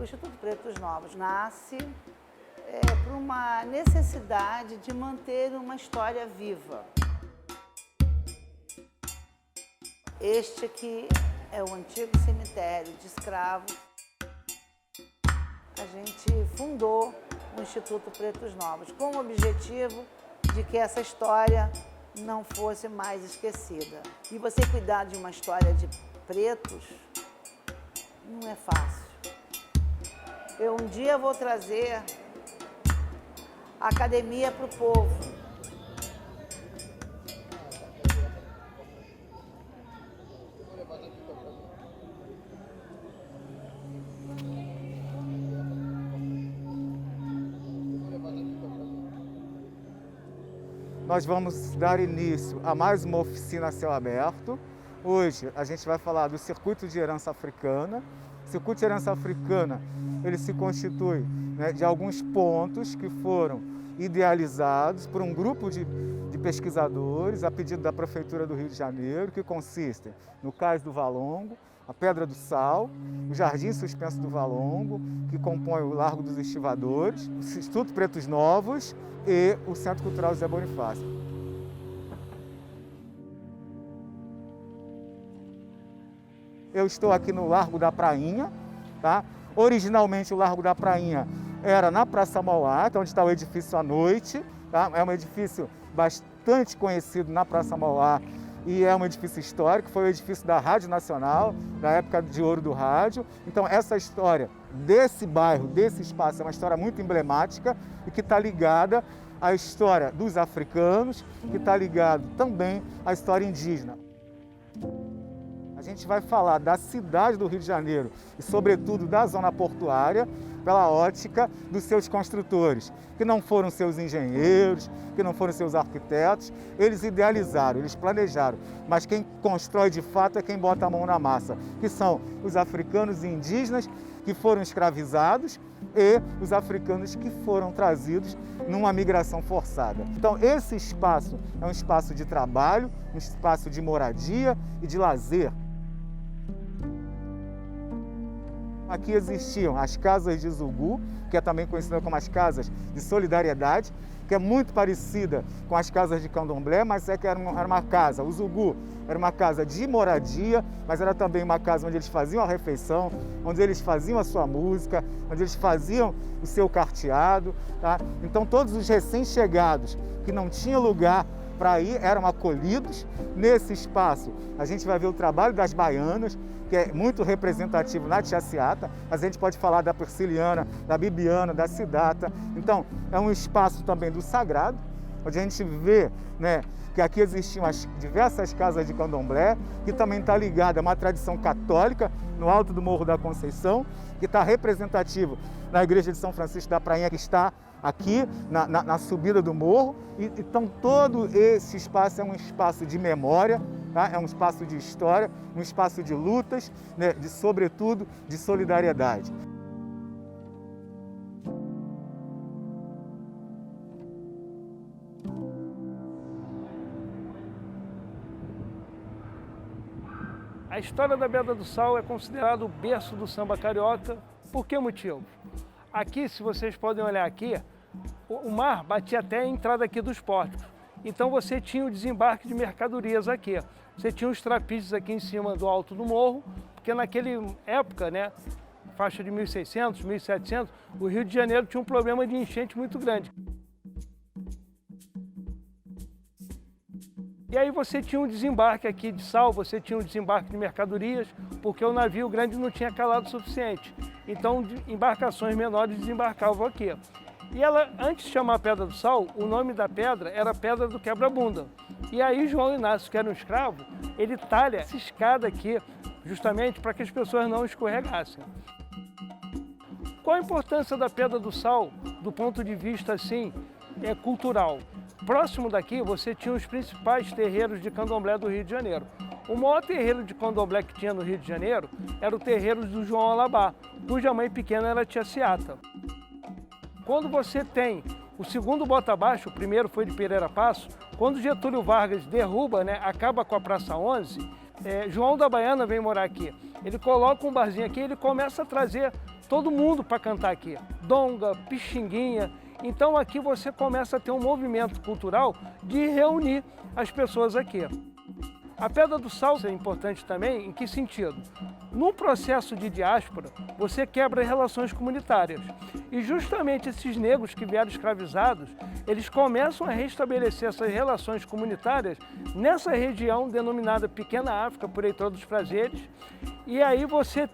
O Instituto Pretos Novos nasce por uma necessidade de manter uma história viva. Este aqui é o antigo cemitério de escravos. A gente fundou o Instituto Pretos Novos com o objetivo de que essa história não fosse mais esquecida. E você cuidar de uma história de pretos não é fácil. Eu um dia vou trazer a academia para o povo. Nós vamos dar início a mais uma oficina a céu aberto. Hoje a gente vai falar do Circuito de Herança Africana. O Circuito de Herança Africana, ele se constitui, né, de alguns pontos que foram idealizados por um grupo de pesquisadores a pedido da Prefeitura do Rio de Janeiro, que consistem no Cais do Valongo, a Pedra do Sal, o Jardim Suspenso do Valongo, que compõe o Largo dos Estivadores, o Instituto Pretos Novos e o Centro Cultural José Bonifácio. Eu estou aqui no Largo da Prainha, tá? Originalmente o Largo da Prainha era na Praça Mauá, onde está o edifício à noite, tá? É um edifício bastante conhecido na Praça Mauá e é um edifício histórico, foi o edifício da Rádio Nacional, da época de ouro do rádio. Então essa história desse bairro, desse espaço, é uma história muito emblemática e que está ligada à história dos africanos, que está ligado também à história indígena. A gente vai falar da cidade do Rio de Janeiro e, sobretudo, da zona portuária, pela ótica dos seus construtores, que não foram seus engenheiros, que não foram seus arquitetos. Eles idealizaram, eles planejaram, mas quem constrói de fato é quem bota a mão na massa, que são os africanos e indígenas que foram escravizados e os africanos que foram trazidos numa migração forçada. Então, esse espaço é um espaço de trabalho, um espaço de moradia e de lazer. Aqui existiam as casas de Zugu, que é também conhecida como as casas de solidariedade, que é muito parecida com as casas de candomblé, mas é que era uma casa, o Zugu era uma casa de moradia, mas era também uma casa onde eles faziam a refeição, onde eles faziam a sua música, onde eles faziam o seu carteado, tá? Então todos os recém-chegados que não tinham lugar para ir eram acolhidos. Nesse espaço a gente vai ver o trabalho das baianas, que é muito representativo na Tiaciata, mas a gente pode falar da Persiliana, da Bibiana, da Cidata. Então, é um espaço também do sagrado, onde a gente vê, né, que aqui existiam as diversas casas de candomblé, que também está ligada a uma tradição católica no alto do Morro da Conceição, que está representativo na Igreja de São Francisco da Prainha, que está aqui na subida do morro. Então, todo esse espaço é um espaço de memória, tá? É um espaço de história, um espaço de lutas, né? Sobretudo, de solidariedade. A história da Pedra do Sal é considerado o berço do samba carioca. Por que motivo? Aqui, se vocês podem olhar aqui, o mar batia até a entrada aqui dos portos. Então você tinha o desembarque de mercadorias aqui. Você tinha os trapícios aqui em cima do alto do morro, porque naquela época, né, faixa de 1600, 1700, o Rio de Janeiro tinha um problema de enchente muito grande. E aí você tinha um desembarque aqui de sal, você tinha um desembarque de mercadorias, porque o navio grande não tinha calado o suficiente. Então embarcações menores desembarcavam aqui. E ela, antes de chamar Pedra do Sal, o nome da pedra era Pedra do Quebra-Bunda. E aí João Inácio, que era um escravo, ele talha essa escada aqui, justamente para que as pessoas não escorregassem. Qual a importância da Pedra do Sal, do ponto de vista assim, cultural? Próximo daqui você tinha os principais terreiros de candomblé do Rio de Janeiro. O maior terreiro de candomblé que tinha no Rio de Janeiro era o terreiro do João Alabá, cuja mãe pequena era a Tiaciata. Quando você tem o segundo bota abaixo, o primeiro foi de Pereira Passo, quando Getúlio Vargas derruba, né, acaba com a Praça 11, João da Baiana vem morar aqui. Ele coloca um barzinho aqui, ele começa a trazer todo mundo para cantar aqui. Donga, Pixinguinha. Então aqui você começa a ter um movimento cultural de reunir as pessoas aqui. A Pedra do Sal é importante também, em que sentido? No processo de diáspora, você quebra relações comunitárias. E justamente esses negros que vieram escravizados, eles começam a restabelecer essas relações comunitárias nessa região denominada Pequena África, por Heitor dos Prazeres. E aí você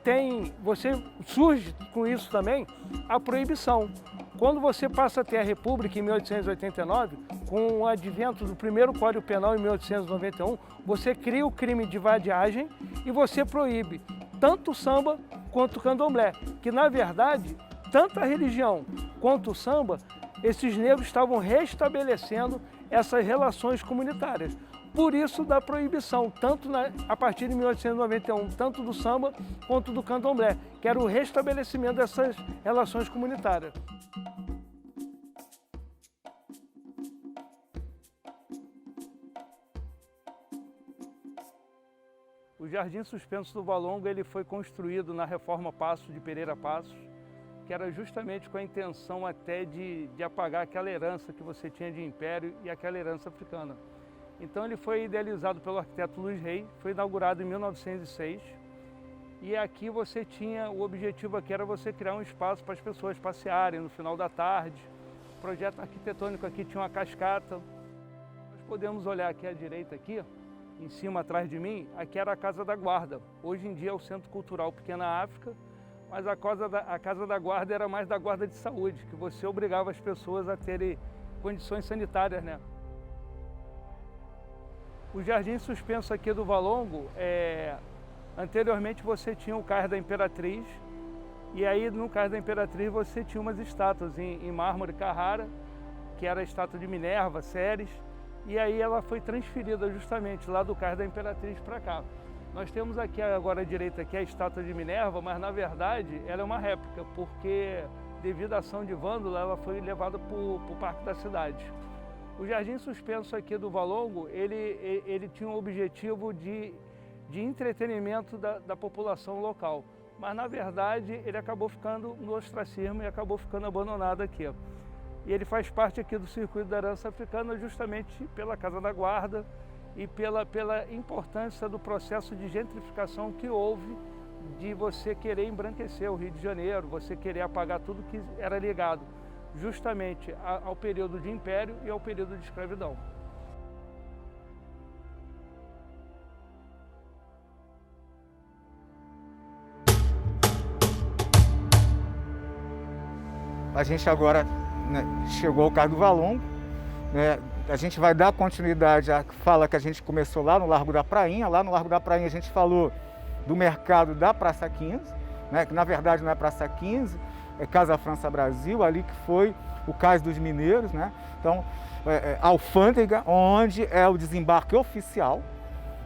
surge com isso também a proibição. Quando você passa a ter a República em 1889, com o advento do primeiro Código Penal em 1891, você cria o crime de vadiagem e você proíbe tanto o samba quanto o candomblé, que na verdade, tanto a religião quanto o samba, esses negros estavam restabelecendo essas relações comunitárias. Por isso da proibição, tanto a partir de 1891, tanto do samba quanto do candomblé, que era o restabelecimento dessas relações comunitárias. O Jardim Suspenso do Valongo ele foi construído na Reforma Passos de Pereira Passos, que era justamente com a intenção até de apagar aquela herança que você tinha de império e aquela herança africana. Então ele foi idealizado pelo arquiteto Luiz Rey, foi inaugurado em 1906 e aqui você tinha, o objetivo aqui era você criar um espaço para as pessoas passearem no final da tarde. O projeto arquitetônico aqui tinha uma cascata. Nós podemos olhar aqui à direita, aqui, em cima atrás de mim, aqui era a Casa da Guarda. Hoje em dia é o Centro Cultural Pequena África, mas a Casa da Guarda era mais da guarda de saúde, que você obrigava as pessoas a terem condições sanitárias, né? O Jardim Suspenso aqui do Valongo, anteriormente você tinha o Cais da Imperatriz, e aí no Cais da Imperatriz você tinha umas estátuas em mármore Carrara, que era a estátua de Minerva, Ceres, e aí ela foi transferida justamente lá do Cais da Imperatriz para cá. Nós temos aqui agora à direita aqui a estátua de Minerva, mas na verdade ela é uma réplica, porque devido à ação de vândalo ela foi levada para o Parque da Cidade. O Jardim Suspenso aqui do Valongo, ele tinha um objetivo de entretenimento da população local, mas na verdade ele acabou ficando no ostracismo e acabou ficando abandonado aqui. E ele faz parte aqui do circuito da herança africana justamente pela Casa da Guarda e pela importância do processo de gentrificação que houve de você querer embranquecer o Rio de Janeiro, você querer apagar tudo que era ligado justamente ao período de império e ao período de escravidão. A gente agora, né, chegou ao Cais do Valongo, né, a gente vai dar continuidade à fala que a gente começou lá no Largo da Prainha. Lá no Largo da Prainha a gente falou do mercado da Praça 15, né, que na verdade não é Praça 15, é Casa França Brasil, ali que foi o Cais dos Mineiros, né? Então, alfândega, onde é o desembarque oficial,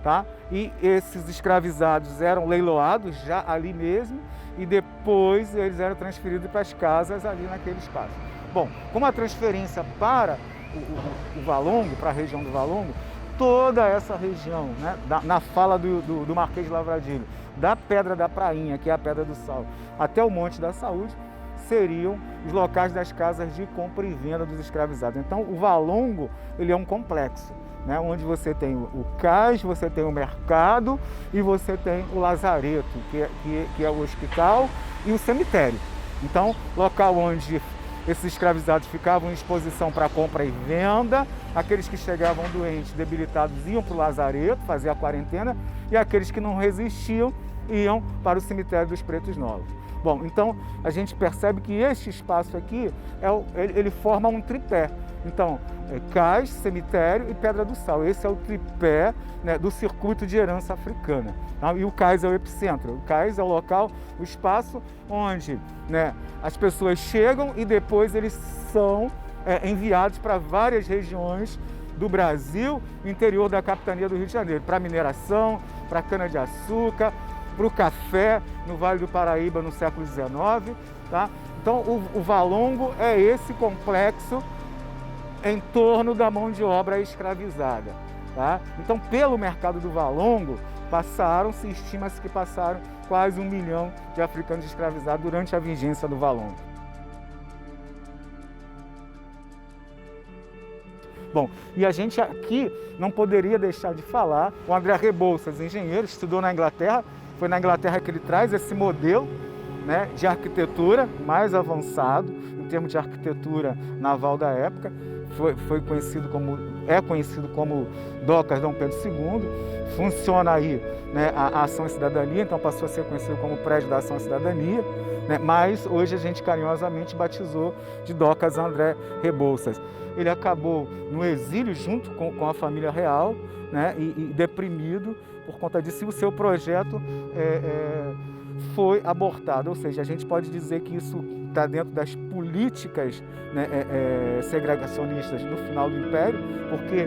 tá? E esses escravizados eram leiloados já ali mesmo e depois eles eram transferidos para as casas ali naquele espaço. Bom, como a transferência para o Valongo, para a região do Valongo, toda essa região, né, na fala do Marquês de Lavradilho, da Pedra da Prainha, que é a Pedra do Sal, até o Monte da Saúde, seriam os locais das casas de compra e venda dos escravizados. Então, o Valongo, ele é um complexo, né, onde você tem o cais, você tem o mercado e você tem o lazareto, que é o hospital, e o cemitério. Então, local onde esses escravizados ficavam em exposição para compra e venda, aqueles que chegavam doentes, debilitados, iam para o lazareto, fazer a quarentena, e aqueles que não resistiam iam para o cemitério dos Pretos Novos. Bom, então a gente percebe que este espaço aqui, ele forma um tripé. Então, cais, cemitério e Pedra do Sal. Esse é o tripé, né, do circuito de herança africana. Tá? E o cais é o epicentro. O cais é o local, o espaço onde, né, as pessoas chegam e depois eles são enviados para várias regiões do Brasil, interior da capitania do Rio de Janeiro, para mineração, para cana-de-açúcar, para o café no Vale do Paraíba no século XIX. Tá? Então, o Valongo é esse complexo em torno da mão de obra escravizada. Tá? Então, pelo mercado do Valongo, se estima-se que passaram quase 1 milhão de africanos escravizados durante a vigência do Valongo. Bom, e a gente aqui não poderia deixar de falar, o André Rebouças, engenheiro, estudou na Inglaterra, foi na Inglaterra que ele traz esse modelo, né, de arquitetura mais avançado, em termos de arquitetura naval da época, é conhecido como Docas Dom Pedro II, funciona aí, né, a Ação e Cidadania, então passou a ser conhecido como Prédio da Ação e Cidadania, né, mas hoje a gente carinhosamente batizou de Docas André Rebouças. Ele acabou no exílio junto com a família real, né, e deprimido por conta disso, e o seu projeto foi abortado, ou seja, a gente pode dizer que isso está dentro das políticas, né, segregacionistas no final do Império, porque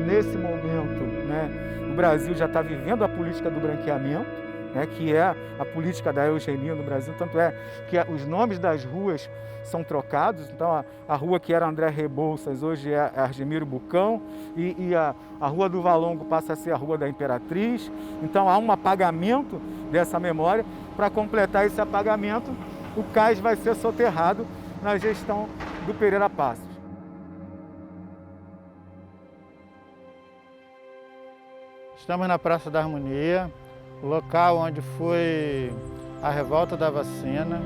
nesse momento, né, o Brasil já está vivendo a política do branqueamento, né, que é a política da eugenia no Brasil, tanto é que os nomes das ruas são trocados, então a rua que era André Rebouças hoje é Argemiro Bucão, e a Rua do Valongo passa a ser a Rua da Imperatriz, então há um apagamento dessa memória. Para completar esse apagamento, o cais vai ser soterrado na gestão do Pereira Passos. Estamos na Praça da Harmonia, o local onde foi a revolta da vacina.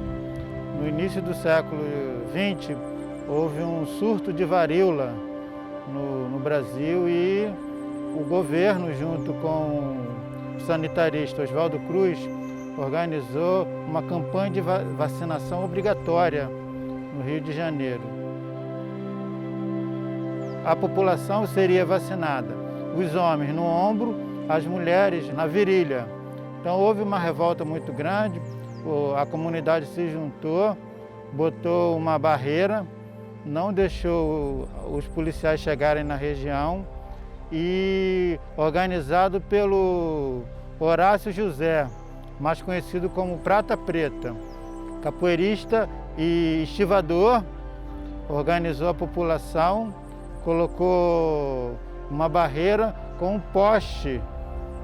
No início do século XX, houve um surto de varíola no Brasil e o governo, junto com o sanitarista Oswaldo Cruz, organizou uma campanha de vacinação obrigatória no Rio de Janeiro. A população seria vacinada, os homens no ombro, as mulheres na virilha. Então houve uma revolta muito grande, a comunidade se juntou, botou uma barreira, não deixou os policiais chegarem na região e organizado pelo Horácio José, mais conhecido como Prata Preta, capoeirista e estivador, organizou a população, colocou uma barreira com um poste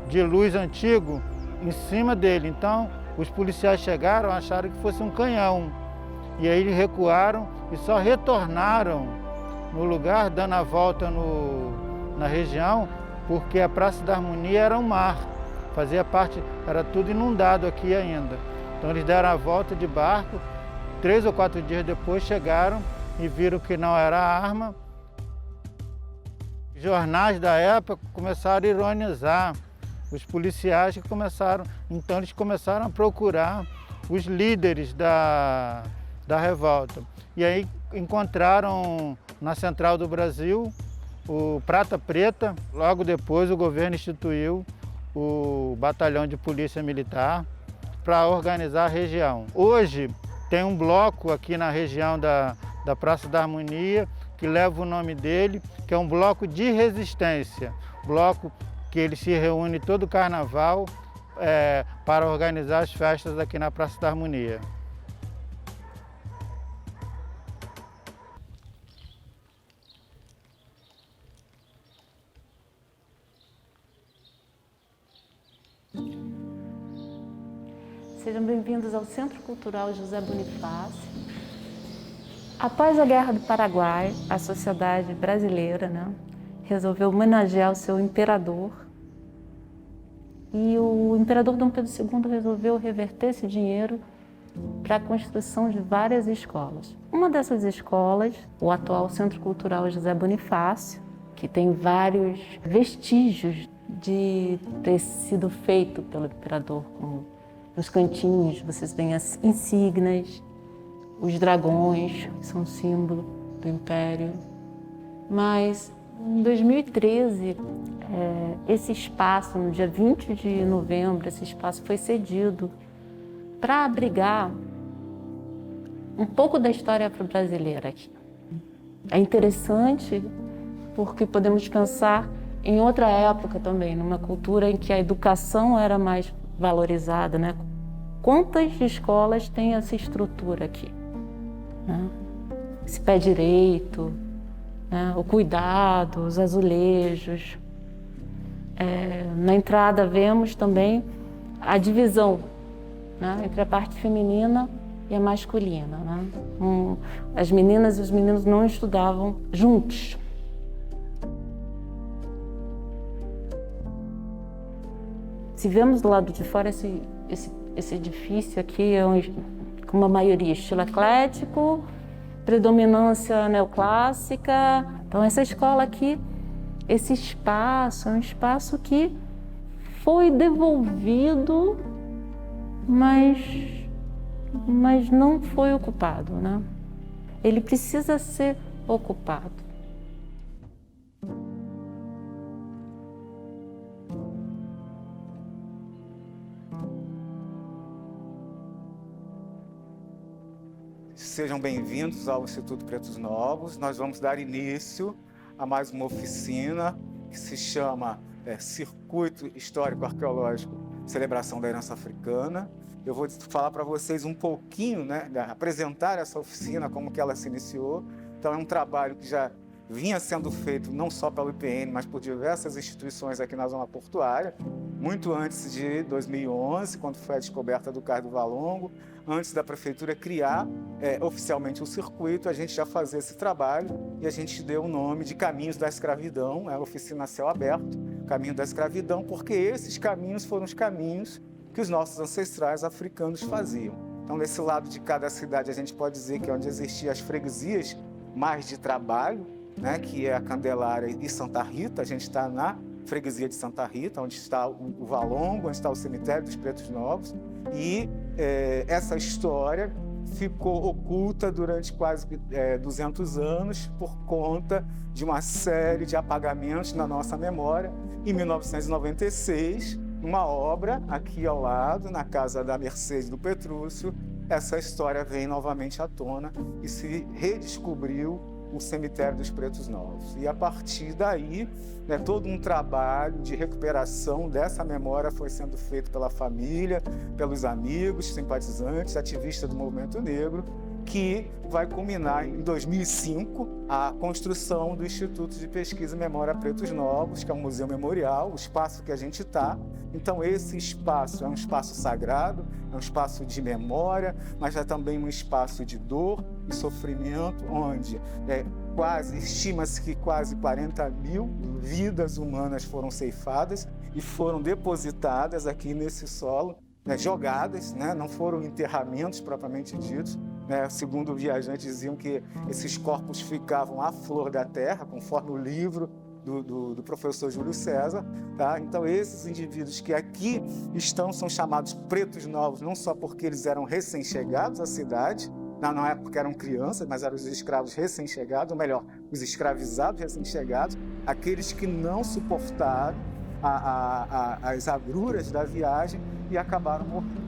de luz antigo em cima dele. Então, os policiais chegaram, acharam que fosse um canhão. E aí eles recuaram e só retornaram no lugar, dando a volta na região, porque a Praça da Harmonia era um mar. Fazia parte, era tudo inundado aqui ainda. Então eles deram a volta de barco, 3 ou 4 dias depois chegaram e viram que não era arma. Os jornais da época começaram a ironizar os policiais que então eles começaram a procurar os líderes da revolta. E aí encontraram na Central do Brasil o Prata Preta. Logo depois o governo instituiu o Batalhão de Polícia Militar para organizar a região. Hoje tem um bloco aqui na região da Praça da Harmonia que leva o nome dele, que é um bloco de resistência, bloco que ele se reúne todo carnaval para organizar as festas aqui na Praça da Harmonia. Sejam bem-vindos ao Centro Cultural José Bonifácio. Após a Guerra do Paraguai, a sociedade brasileira, resolveu homenagear o seu imperador. E o imperador Dom Pedro II resolveu reverter esse dinheiro para a construção de várias escolas. Uma dessas escolas, o atual Centro Cultural José Bonifácio, que tem vários vestígios de ter sido feito pelo imperador, como nos cantinhos vocês veem as insígnias, os dragões, que são símbolo do Império. Mas em 2013, esse espaço, no dia 20 de novembro, esse espaço foi cedido para abrigar um pouco da história afro-brasileira aqui. É interessante porque podemos pensar em outra época também, numa cultura em que a educação era mais valorizada, Quantas escolas têm essa estrutura aqui? Esse pé direito, o cuidado, os azulejos. Na entrada vemos também a divisão, né, entre a parte feminina e a masculina, né? As meninas e os meninos não estudavam juntos. Se vemos do lado de fora esse edifício aqui, com uma maioria estilo eclético, predominância neoclássica. Então essa escola aqui, esse espaço, é um espaço que foi devolvido, mas não foi ocupado, né? Ele precisa ser ocupado. Sejam bem-vindos ao Instituto Pretos Novos. Nós vamos dar início a mais uma oficina que se chama Circuito Histórico-Arqueológico Celebração da Herança Africana. Eu vou falar para vocês um pouquinho, né, apresentar essa oficina, como que ela se iniciou. Então é um trabalho que já vinha sendo feito não só pelo IPN, mas por diversas instituições aqui na zona portuária, muito antes de 2011, quando foi a descoberta do Cais do Valongo. Antes da prefeitura criar oficialmente o circuito, a gente já fazia esse trabalho e a gente deu o nome de Caminhos da Escravidão, a oficina a céu aberto, Caminho da Escravidão, porque esses caminhos foram os caminhos que os nossos ancestrais africanos faziam. Então, desse lado de cada cidade, a gente pode dizer que é onde existiam as freguesias mais de trabalho, né, que é a Candelária e Santa Rita. A gente está na freguesia de Santa Rita, onde está o Valongo, onde está o cemitério dos Pretos Novos, e essa história ficou oculta durante quase 200 anos por conta de uma série de apagamentos na nossa memória. Em 1996, uma obra aqui ao lado, na casa da Mercedes do Petrúcio, essa história vem novamente à tona e se redescobriu o cemitério dos Pretos Novos. E a partir daí, todo um trabalho de recuperação dessa memória foi sendo feito pela família, pelos amigos, simpatizantes, ativistas do movimento negro, que vai culminar em 2005 a construção do Instituto de Pesquisa e Memória Pretos Novos, que é um museu memorial, o espaço que a gente está. Então esse espaço é um espaço sagrado, é um espaço de memória, mas é também um espaço de dor e sofrimento, onde estima-se que quase 40 mil vidas humanas foram ceifadas e foram depositadas aqui nesse solo, jogadas, não foram enterramentos propriamente ditos. Segundo viajantes, diziam que esses corpos ficavam à flor da terra, conforme o livro do professor Júlio César. Tá? Então, esses indivíduos que aqui estão são chamados pretos novos, não só porque eles eram recém-chegados à cidade, na época porque eram crianças, mas eram os escravos recém-chegados, ou melhor, os escravizados recém-chegados, aqueles que não suportaram as agruras da viagem e acabaram morrendo.